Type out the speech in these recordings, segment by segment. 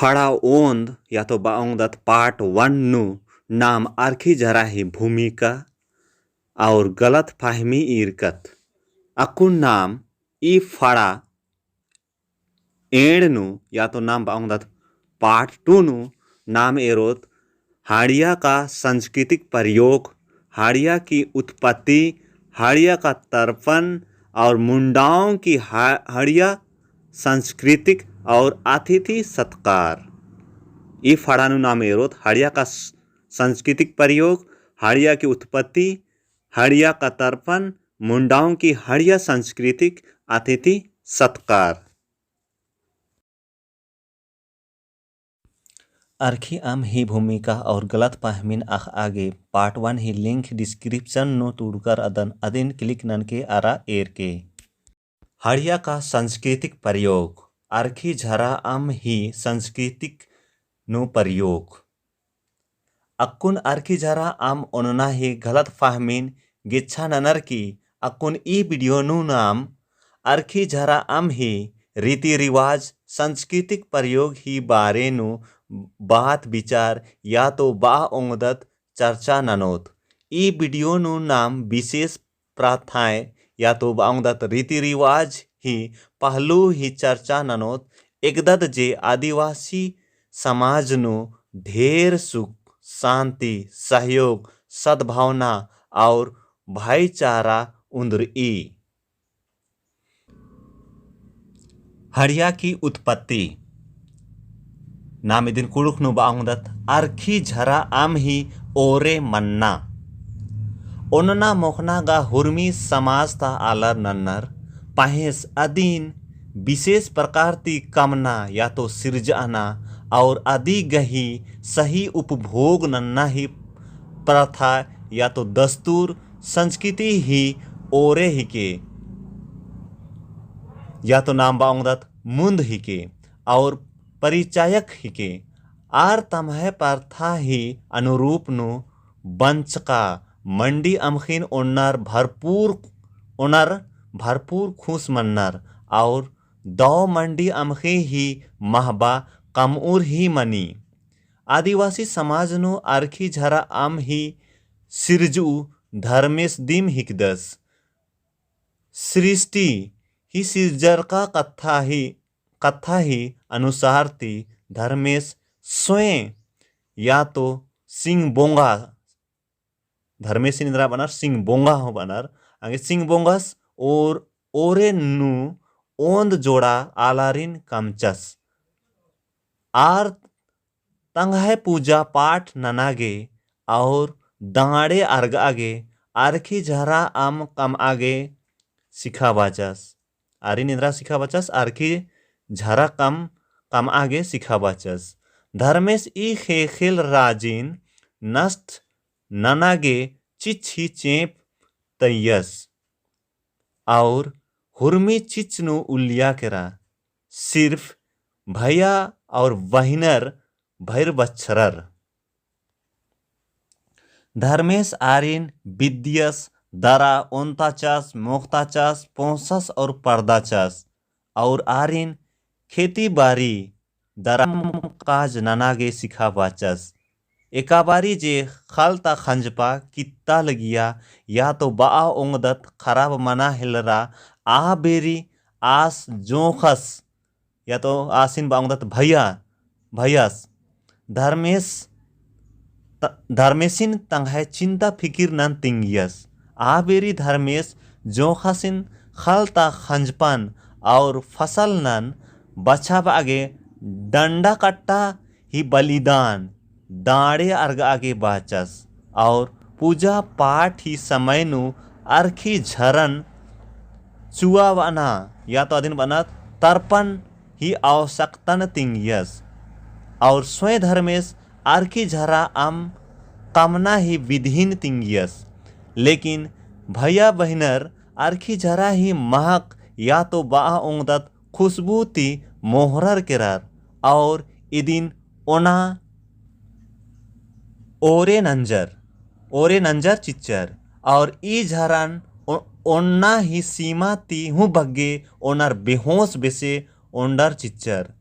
फड़ा ओंद या तो बाओंदत पार्ट 1 नु नाम आरखी जरा ही भूमिका और गलत फाहमी इरकत अकुन नाम ई फड़ा एंड नु या तो नाम बाओंदत पार्ट 2 नु नाम एरोत हाड़िया का सांस्कृतिक प्रयोग, हाड़िया की उत्पत्ति, हाड़िया का तर्पण और मुंडाओं की हाड़िया सांस्कृतिक और अतिथि सत्कार। ई फड़ानु नाम एरोत हाड़िया का सांस्कृतिक प्रयोग, हाड़िया की उत्पत्ति, हाड़िया का तर्पण, मुंडाओं की हाड़िया सांस्कृतिक अतिथि सत्कार। आरखी आम ही भूमिका और गलत पाहमिन आगे पार्ट 1 ही लिंक डिस्क्रिप्शन नो तुड़कर अदिन क्लिक नन के आरा एर के। हाड़िया का सांस्कृतिक प्रयोग आरखी झरा आम ही सांस्कृतिक नो प्रयोग अक्कुन आरखी झरा आम ओनना ही गलत फाहमिन गिच्छा ननर की अक्कुन ई वीडियो नु नाम आरखी झरा आम ही रीति रिवाज सांस्कृतिक प्रयोग ही बारे नु बात विचार या तो बा ओंगदत चर्चा ननोत। ई वीडियो नु नाम विशेष प्रथाएं या तो बाओंगदत रीति रिवाज ही पहलू ही चर्चा ननोत। एकदद जे आदिवासी समाज नु ढेर सुख शांति सहयोग सद्भावना और भाईचारा उंदर ई। हाड़िया की उत्पत्ति नाम इदिन कुड़ुक नु बाओंगदत आरखी झरा आम ही ओरे मन्ना ओनना मोखना गा हुर्मी समाज ता आलर नन्नर पाहेस अदीन विशेष प्रकार ती कामना या तो सिरजाना और आदि गही सही उपभोग नन्ना ही प्रथा या तो दस्तूर संस्कृति ही ओरे ही के या तो नाम बाओंगदत मुंद ही के और परिचायक ही के आर तमह प्रथा ही अनुरूप नु बंचका मंडी अमखिन ओनर भरपूर खुश मन्नर और दौ मंडी अमखी ही महबा कमऊर ही मनी। आदिवासी समाज नु आरखी झरा आम ही सिरजू धर्मेश दिम हिकदस सृष्टि ही सिरजर का कथा ही अनुसार ती धर्मेश स्वयं या तो सिंह बोंगा धर्मेश इंद्रा बनर सिंह बोंगा हो बनर आगे सिंह बोंगस और ओरे नु ओंद जोड़ा आलारिन कमचस आर तंगह पूजा पाठ ननागे और दांड़े अर्ग आगे आरखी झरा आम कम आगे सिखा बाचस आरी निद्रा सिखा बाचस आरखी झरा कम आगे सिखा बाचस। धर्मेश ई खेल राजिन नष्ट ननागे चिच ही चेप तयस और हुर्मी चिच नु उलिया केरा सिर्फ भैया और वहिनर भैर बच्छरर। धर्मेश आरिन विद्यस दरा ओंताचास मोक्ताचास पोंसस और पर्दाचास और आरिन खेती बारी दराम काज ननागे सिखा बाचस। एकाबारी जे खालता खंजपा कित्ता लगिया या तो बा ओंगदत खराब मना हिलरा आ बेरी आस जोखस या तो आसिन बाओंगदत भैयास धर्मेशिन तंगह चिंता फिकिर नन तिंगियस आ बेरी धर्मेश जोखसिन खालता खंजपन और फसल नन बछा आगे डंडा कट्टा ही बलिदान दाड़े अर्ग आगे बाचस और पूजा पाठ ही समय नु आरखी झरन चुआवाना या तो अदिन बनत तर्पण ही आवश्यकतन तिंगियस और स्वयं धर्मेश आरखी झरा आम कामना ही विधिन तिंगियस। लेकिन भैया बहिनर आरखी झरा ही महक या तो बा ओंगदत खुशबू ती मोहरर केरार और इदिन ओना ओरे नंजर चिच्चर और ई झरन ओन्ना ही सीमा ती हूँ बग्गे ओनर बेहोश बेसे ओंडर चिच्चर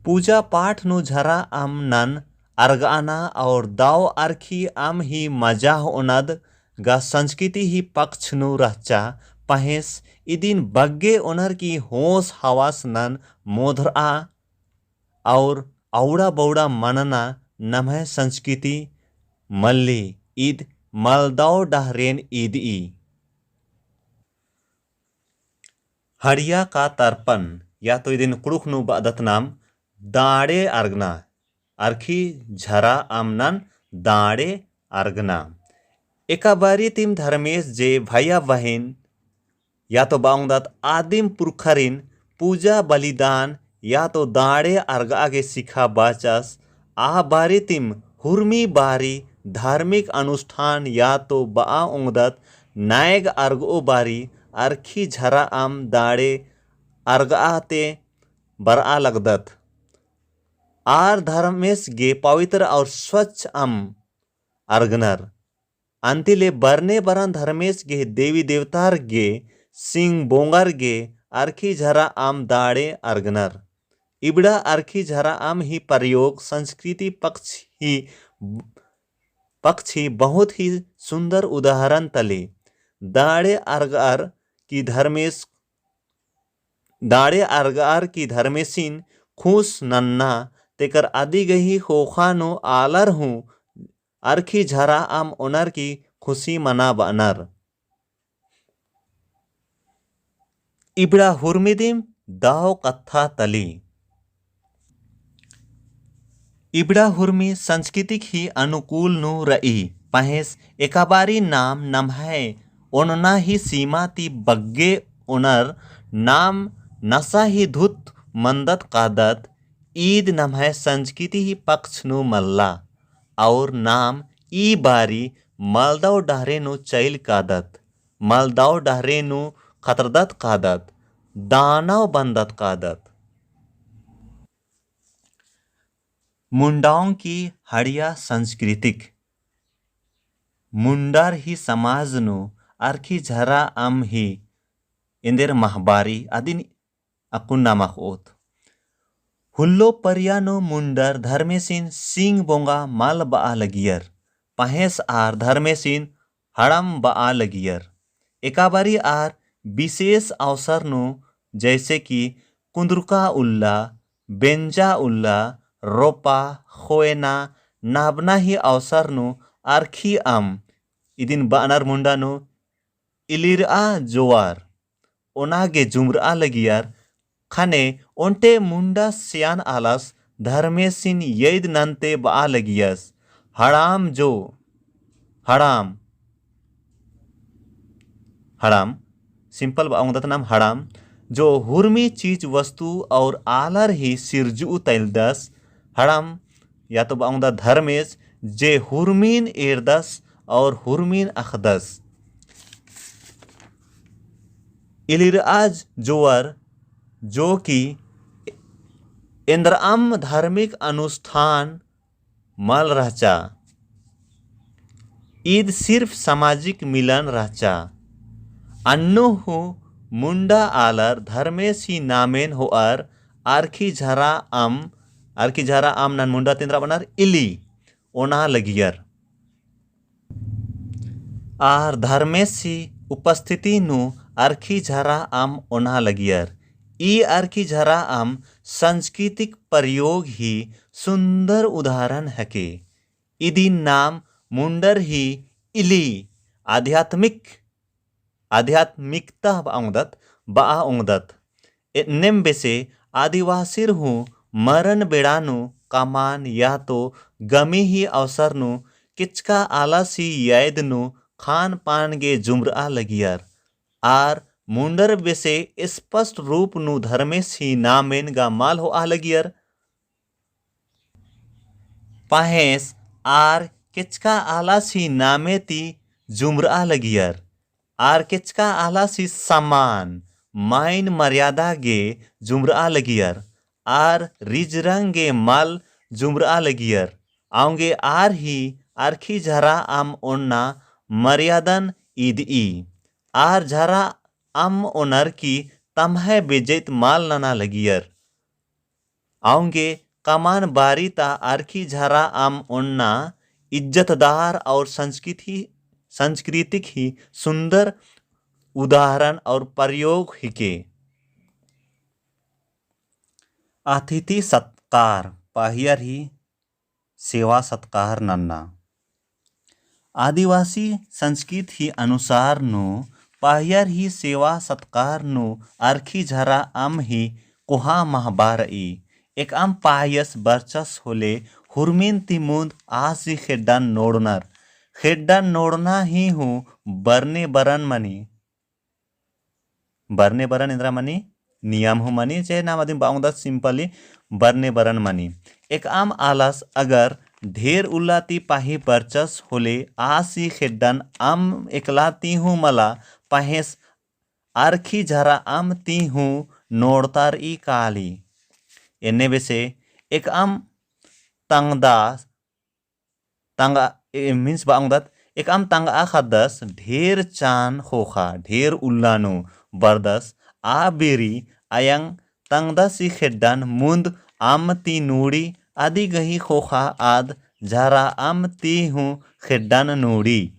पूजा पाठ नु झरा आम नन अर्गाना और दाव आरखी आम ही मजा ओनद गा संस्कृति ही पक्ष नु रहचा पहेस इदिन बग्गे ओनर की होश हवास नन मोधरा और औड़ा बौड़ा मनना नमह संस्कृति मल्ली ईद मलदाव डहरेन ईद ई हड़िया का तर्पण या तो इदिन कुड़ुख नु बादत नाम दाड़े अर्गना आरखी झरा आमनन दाड़े अर्गना एका बारी तिम धर्मेश जे भैया बहन या तो बाउंदात आदिम पुरखरिन पूजा बलिदान या तो दाड़े अर्ग आगे सिखा बाचस आ बारी तिम हुर्मी बारी धार्मिक अनुष्ठान या तो बा उंगदत नायग अर्ग ओ बारी अर्खी झरा आम दाड़े अर्ग आते बरा लगदत आर धर्मेश गे पवित्र और स्वच्छ आम अर्गनर अंतिले बरने बरन धर्मेश गे देवी देवतार गे सिंह बोंगर गे अर्खी झरा आम दाड़े अर्गनर इबड़ा अर्खी झरा आम ही प्रयोग संस्कृति पक्ष ही बहुत ही सुंदर उदाहरण तले दाड़े अर्गार की धर्मेसिन खुश नन्ना तेकर आदि गही होखानो आलर हूँ अर्खी झरा आम ओनर की खुशी मना बनर इबड़ा हुर्मिदिम दाव कथा तली इबड़ा हुर्मी सांस्कृतिक ही अनुकूल नु रई पहेस एकाबारी नाम नम्हे ओनना ही सीमा ती बग्गे ओनर नाम नसा ही धुत मंदत कादत ईद नम्हे संस्कृति ही पक्ष नु मल्ला और नाम ई बारी मलदाव डहरे नु चैल कादत मलदाव डहरे नु खतरदत कादत दानव बंदत कादत मुंडाओं की हड़िया सांस्कृतिक मुंडार ही समाज नु अर्खी झरा आम ही इंदेर महबारी आदिन अकुन नामक ओत हुल्लो परियानो मुंडर धर्मेसिन सिंह बोंगा माल बा लगियर पहेस आर धर्मेसिन हड़म बा लगियर एकाबारी आर विशेष अवसर नु जैसे कि कुंदरुका उल्ला बेंजा उल्ला रोपा खोएना नाबना ही अवसर नु आरखी आम इदिन बानर मुंडा नु इलिरा जोवार ओनागे जुमरा लगियार खाने ओंटे मुंडा सियान आलस धर्मेसिन यद नंते बा लगियस हड़ाम जो हड़ाम हड़ाम सिंपल बाउंगदत नाम हड़ाम जो हुर्मी चीज वस्तु और आलर ही सिरजू तैलदस हड़ाम या तो बाउंदा धर्मेश जे हुर्मीन एरदस और हुर्मीन अखदस इलिराज जोवर जो कि इंद्राम धार्मिक अनुष्ठान मल रहचा ईद सिर्फ सामाजिक मिलन रहचा अन्नो हो मुंडा आलर धर्मेश ही नामेन होअर आरखी झरा आम नन मुंडा तेंद्रा बनार इली ओना लगियर आर धर्मेशी उपस्थिति नु आरखी झरा आम ओना लगियर ई आरखी झरा आम सांस्कृतिक प्रयोग ही सुंदर उदाहरण है के इदिन नाम मुंडर ही इली आध्यात्मिकता बा उंगदत नेम बेसे आदिवासीर हूँ मरण बेड़ानु कामान या तो गमी ही अवसर नु किचका आलासी याद नु खान पान गे जुमरा लगियर आर मुंडर बेसे स्पष्ट रूप नु धर्मेश ही नामेन गा माल हो आ लगियर पहेस आर किचका आलासी नामे ती जुमरा लगियर आर किचका आलासी समान माइन मर्यादा गे जुमरा लगियर आर रिजरंग गे माल जुमरा लगियर आऊंगे आर ही आरखी झरा आम ओन्ना मर्यादन ईद ई आर झरा आम ओनर की तमहे बेजैत माल नना लगियर आऊंगे कमान बारीता आरखी झरा आम ओन्ना इज्जतदार और सांस्कृतिक ही सुंदर उदाहरण और प्रयोग हिके। अतिथि सत्कार पाहियर ही सेवा सत्कार नन्ना। आदिवासी संस्कृति ही अनुसार नु पाहियर ही सेवा सत्कार नु आरखी झरा आम ही कुहा महबारई एक आम पायस बरचस होले हुरमिन तिमुंद आसी खेड्डान नोडना ही हूँ बरने बरन इंद्रा मनी नियम हूँ मनी चे नाम आदिम बाउंदा सिंपली बरने बरन मनी। एक आम आलस अगर ढेर उल्लाती पाही बरचस होले आसी खेड्डान आम एकलाती हूँ मला पाहेस आरखी झरा आम ती हूँ नोड़तार ई काली एने बेसे एक आम तंगा मीन्स बांगदात एक आम तंगा खादस ढेर चान खोखा ढेर उल्लानो बरदस आ बेरी आयंग तंगदासी खेड्डान मुंद आम ती नूड़ी आदि गही खोखा आद झरा आम ती हूँ खेड्डान नूड़ी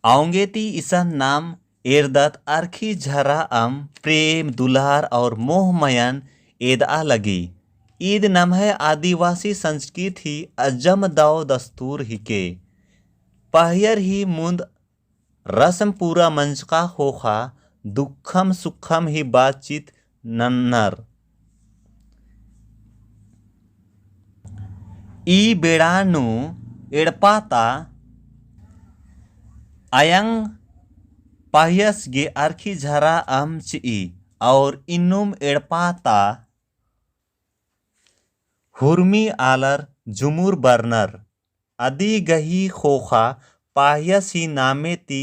आऊंगे ती इसा नाम एरदत आरखी झरा आम प्रेम दुलार और मोह मयन एदा लगी। ईद नाम है आदिवासी संस्कृति अजम दाव दस्तूर हिके पाहियर ही मुंद रस्म पूरा मंच का खोखा दुखम सुखम ही बातचीत नन्नर ई बेड़ानु एड़पाता आयंग पाहियस गे आरखी झरा आम ची और इन्नुम एड़पाता हुरमी आलर जुमुर बर्नर आदि गही खोखा पाहियस ही नामे ती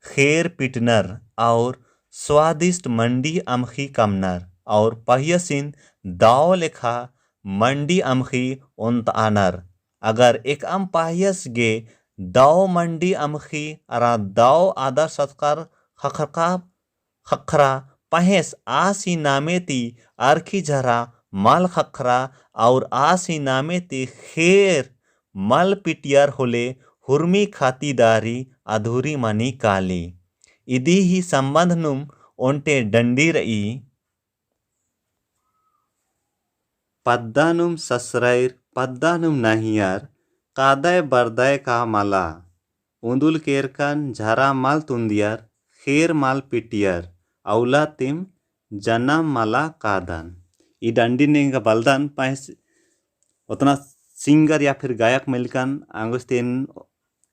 खेर पिटनर और स्वादिष्ट मंडी अमखी कमनर और पाहियसिन दाव लेखा मंडी अमखी उन्त आनर। अगर एक आम पाहियस गे दाव मंडी अमखी अरा दाव आदर सत्कार खखरा पहेस आसी नामे ती आरखी झरा मल खखरा और आसी नामे ती खेर मल पिटियर होले हुरमी खातीदारी अधूरी मनी काली इदी ही संबंध नुम ओंटे डंडी रई पद्दानुम ससरैर पद्दानुम नाहियार कादय बरदय का माला उंदुल केरकन झरा माल तुंदियार खेर माल पिटियर औला तिम जन्म माला कादन। ई डंडी ने बलदान पास उतना सिंगर या फिर गायक मिलकन आंगुस्तेन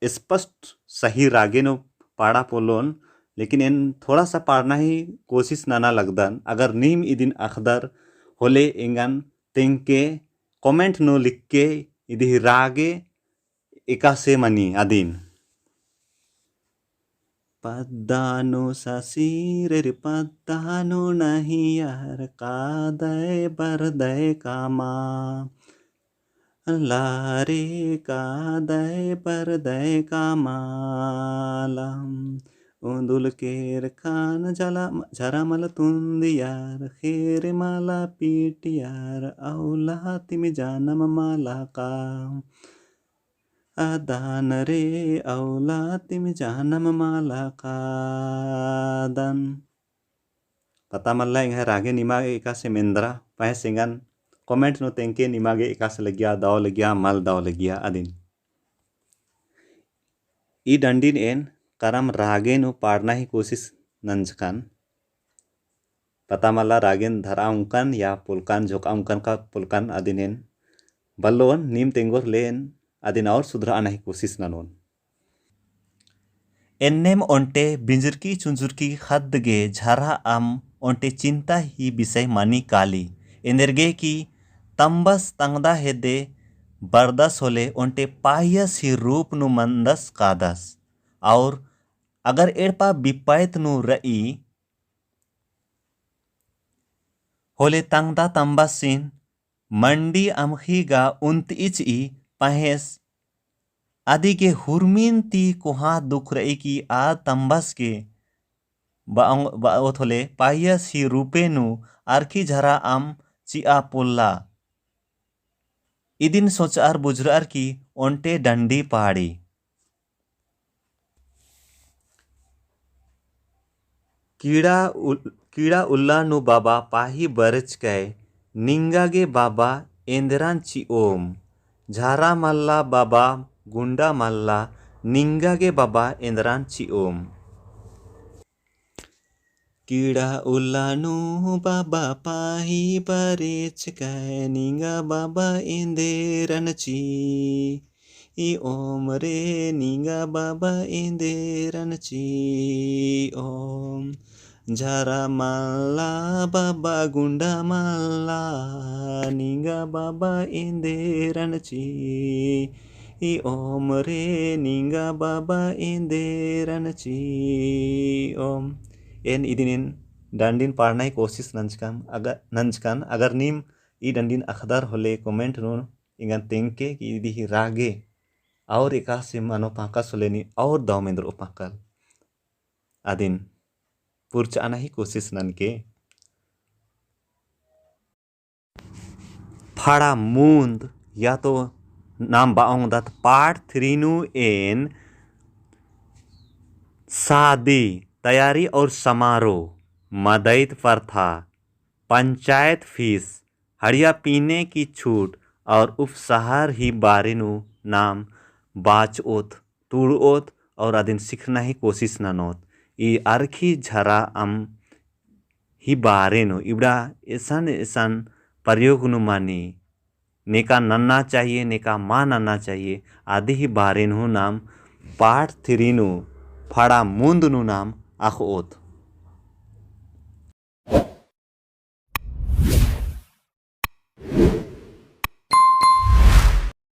स्पष्ट सही रागे नो पाड़ा पोलोन लेकिन इन थोड़ा सा पाड़ना ही कोशिश नाना लगदन। अगर नीम इदिन अखदर होले इंगन तेंके कमेंट नो लिख के इदी रागे एका से मनी अदिन पद्दानु ससीर पद्दानु नहीं यार कादय बरदय कामा लारे कादय बरदय कामालम उंदुल केर खान झरा मल तुंदियार खेर माला पीटियार औला तिम जानम माला का आदान रे औला तिम जानम माला कादन। पता मल्ला इंग रागे निमागे एका से मेंद्रा पाहे सिंगन कमेंट नो तेंके निमागे एका से लगिया दाव लगिया मल दाव लगिया अदिन। ई डंडीन एन करम रागे नो पाड़ना ही कोशिश नंजकन पता मल्ला रागेन धरा उंकन या पुलकन झोका उंकन का पुलकन अदिन एन बल्लोन नीम तेंगोर लेन अदिन और सुधरा आना ही कोशिश ननोन। एन्नेम ओंटे बिंजरकी चुंजुरकी खद गे झरा आम ओंटे चिंता ही विषय मानी काली इंदरगे की तंबस तंगदा हेदे बरदस होले ओंटे पाहियस ही रूप नु मंदस कादस और अगर एड़पा बिपायत नु रई होले तंगदा तंबसिन मंडी अमखीगा उन्त इच पहेस आदि के हुरमीन ती कुहा दुख रई की आ तंबस के बाओ थोले पाहियस ही रूपे नु आरखी झरा आम चिआ पुल्ला इदिन सोचार बुजरार की ओंटे डंडी पाड़ी कीड़ा उल्ला नु बाबा पाही बरच कय निंगागे बाबा एंदरांची ओम झारा मल्ला बाबा गुंडा मल्ला निंगागे बाबा एंदरांची ओम कीड़ा उल्ला नु बाबा पाही बरेच कय निंगा बाबा एंदेरनची ई ओम रे निंगा बाबा एंदेरनची ओम झारा मल्ला बाबा गुंडा मल्ला निंगा बाबा एंदेरनची ई ओम रे निंगा बाबा एंदेरनची ओम एन इदिन डंडिन पाड़ना कोशिश नंचकान अगर नीम ई डंडिन अखदार होले कमेंट नो इंगन तेंके कि इदी रागे और एका से मानो पाका सोलेनी और दावमेंद्र उपाकल आदिन पुरचाना ही कोशिश ननके फाड़ा मूंद या तो नाम बाओंग दात पार्ट 3 नु एन शादी तैयारी और समारोह मदैत प्रथा पंचायत फीस हड़िया पीने की छूट और उपसहार ही बारिनु नाम बाचओत तुड़ओत और आदिन सीखना ही कोशिश ननोत ई आरखी झरा अम ही बारेनु इबड़ा ऐसन प्रयोग नु मानी नेका नन्ना चाहिए नेका माँ नन्ना चाहिए आदि ही बारेनु नाम पार्ट 3 नु फाड़ा मुंद नु नाम आखोत।